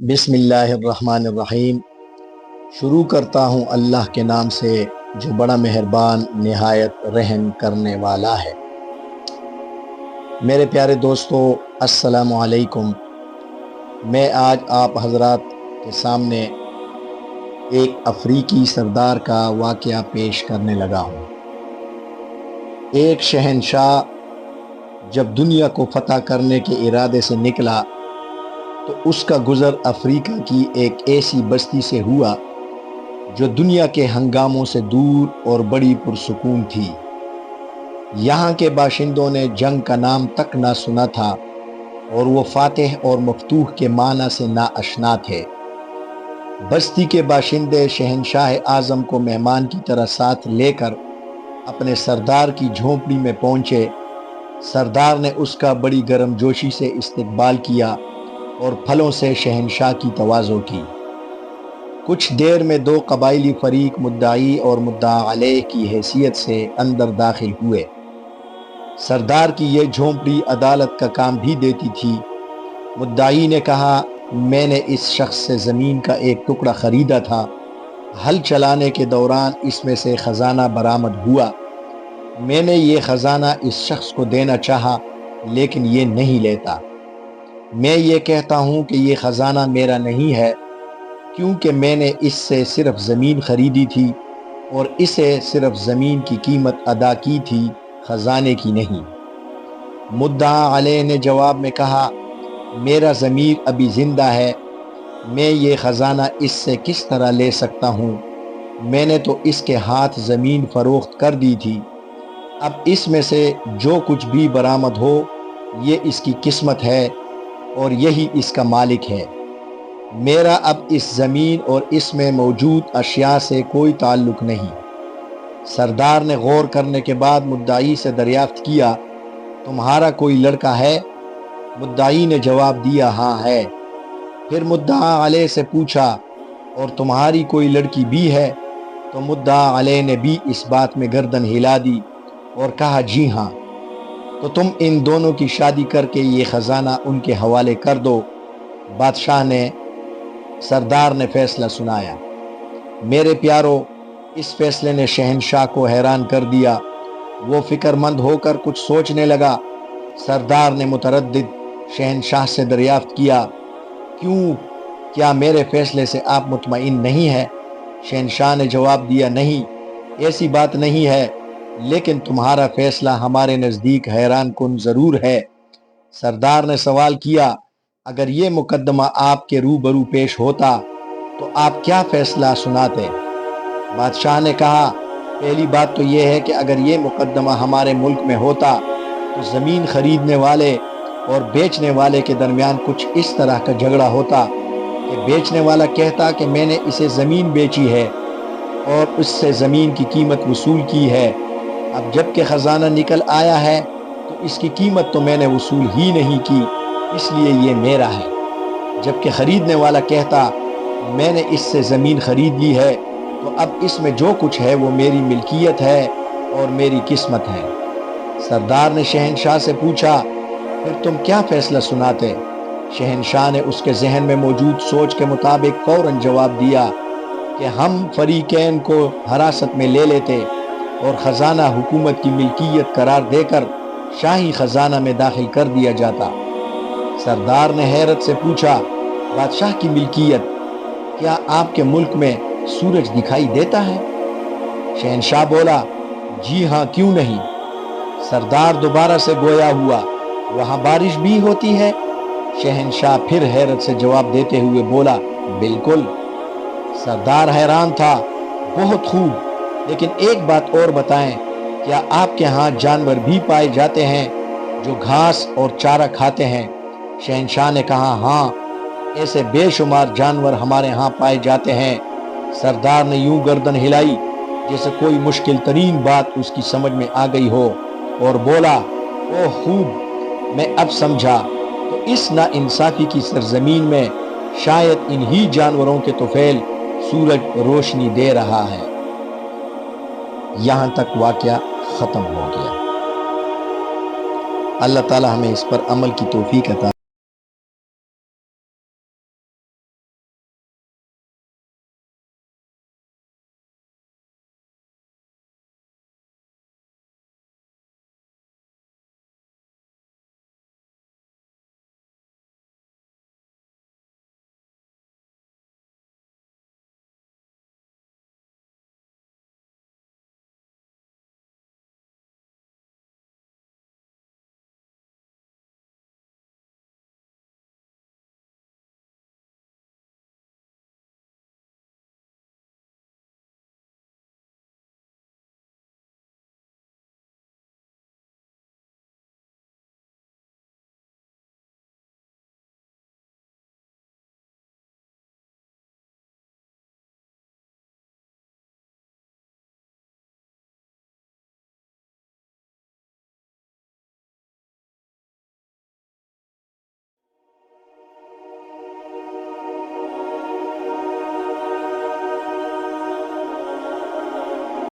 بسم اللہ الرحمن الرحیم۔ شروع کرتا ہوں اللہ کے نام سے جو بڑا مہربان نہایت رحم کرنے والا ہے۔ میرے پیارے دوستو، السلام علیکم۔ میں آج آپ حضرات کے سامنے ایک افریقی سردار کا واقعہ پیش کرنے لگا ہوں۔ ایک شہنشاہ جب دنیا کو فتح کرنے کے ارادے سے نکلا تو اس کا گزر افریقہ کی ایک ایسی بستی سے ہوا جو دنیا کے ہنگاموں سے دور اور بڑی پرسکون تھی۔ یہاں کے باشندوں نے جنگ کا نام تک نہ سنا تھا اور وہ فاتح اور مفتوح کے معنی سے ناآشنا تھے۔ بستی کے باشندے شہنشاہ اعظم کو مہمان کی طرح ساتھ لے کر اپنے سردار کی جھونپڑی میں پہنچے۔ سردار نے اس کا بڑی گرم جوشی سے استقبال کیا اور پھلوں سے شہنشاہ کی تواضع کی۔ کچھ دیر میں دو قبائلی فریق مدعی اور مدعا علیہ کی حیثیت سے اندر داخل ہوئے۔ سردار کی یہ جھونپڑی عدالت کا کام بھی دیتی تھی۔ مدعی نے کہا، میں نے اس شخص سے زمین کا ایک ٹکڑا خریدا تھا۔ ہل چلانے کے دوران اس میں سے خزانہ برآمد ہوا۔ میں نے یہ خزانہ اس شخص کو دینا چاہا لیکن یہ نہیں لیتا۔ میں یہ کہتا ہوں کہ یہ خزانہ میرا نہیں ہے کیونکہ میں نے اس سے صرف زمین خریدی تھی اور اسے صرف زمین کی قیمت ادا کی تھی، خزانے کی نہیں۔ مدعا علیہ نے جواب میں کہا، میرا ضمیر ابھی زندہ ہے، میں یہ خزانہ اس سے کس طرح لے سکتا ہوں؟ میں نے تو اس کے ہاتھ زمین فروخت کر دی تھی۔ اب اس میں سے جو کچھ بھی برآمد ہو یہ اس کی قسمت ہے اور یہی اس کا مالک ہے۔ میرا اب اس زمین اور اس میں موجود اشیاء سے کوئی تعلق نہیں۔ سردار نے غور کرنے کے بعد مدعی سے دریافت کیا، تمہارا کوئی لڑکا ہے؟ مدعی نے جواب دیا، ہاں ہے۔ پھر مدعا علیہ سے پوچھا، اور تمہاری کوئی لڑکی بھی ہے؟ تو مدعا علیہ نے بھی اس بات میں گردن ہلا دی اور کہا، جی ہاں۔ تو تم ان دونوں کی شادی کر کے یہ خزانہ ان کے حوالے کر دو۔ سردار نے فیصلہ سنایا۔ میرے پیارو، اس فیصلے نے شہنشاہ کو حیران کر دیا۔ وہ فکر مند ہو کر کچھ سوچنے لگا۔ سردار نے متردد شہنشاہ سے دریافت کیا، کیا میرے فیصلے سے آپ مطمئن نہیں ہیں؟ شہنشاہ نے جواب دیا، نہیں، ایسی بات نہیں ہے، لیکن تمہارا فیصلہ ہمارے نزدیک حیران کن ضرور ہے۔ سردار نے سوال کیا، اگر یہ مقدمہ آپ کے روبرو پیش ہوتا تو آپ کیا فیصلہ سناتے؟ بادشاہ نے کہا، پہلی بات تو یہ ہے کہ اگر یہ مقدمہ ہمارے ملک میں ہوتا تو زمین خریدنے والے اور بیچنے والے کے درمیان کچھ اس طرح کا جھگڑا ہوتا کہ بیچنے والا کہتا کہ میں نے اسے زمین بیچی ہے اور اس سے زمین کی قیمت وصول کی ہے، اب جب کہ خزانہ نکل آیا ہے تو اس کی قیمت تو میں نے وصول ہی نہیں کی، اس لیے یہ میرا ہے۔ جبکہ خریدنے والا کہتا، میں نے اس سے زمین خرید لی ہے تو اب اس میں جو کچھ ہے وہ میری ملکیت ہے اور میری قسمت ہے۔ سردار نے شہنشاہ سے پوچھا، پھر تم کیا فیصلہ سناتے؟ شہنشاہ نے اس کے ذہن میں موجود سوچ کے مطابق فوراً جواب دیا کہ ہم فریقین کو حراست میں لے لیتے اور خزانہ حکومت کی ملکیت قرار دے کر شاہی خزانہ میں داخل کر دیا جاتا۔ سردار نے حیرت سے پوچھا، بادشاہ کی ملکیت؟ کیا آپ کے ملک میں سورج دکھائی دیتا ہے؟ شہنشاہ بولا، جی ہاں، کیوں نہیں؟ سردار دوبارہ سے گویا ہوا، وہاں بارش بھی ہوتی ہے؟ شہنشاہ پھر حیرت سے جواب دیتے ہوئے بولا، بالکل۔ سردار حیران تھا، بہت خوب، لیکن ایک بات اور بتائیں، کیا آپ کے ہاں جانور بھی پائے جاتے ہیں جو گھاس اور چارہ کھاتے ہیں؟ شہنشاہ نے کہا، ہاں، ایسے بے شمار جانور ہمارے ہاں پائے جاتے ہیں۔ سردار نے یوں گردن ہلائی جیسے کوئی مشکل ترین بات اس کی سمجھ میں آ گئی ہو اور بولا، اوہ خوب، میں اب سمجھا، تو اس ناانصافی کی سرزمین میں شاید انہی جانوروں کے طفیل سورج روشنی دے رہا ہے۔ یہاں تک واقعہ ختم ہو گیا۔ اللہ تعالی ہمیں اس پر عمل کی توفیق عطا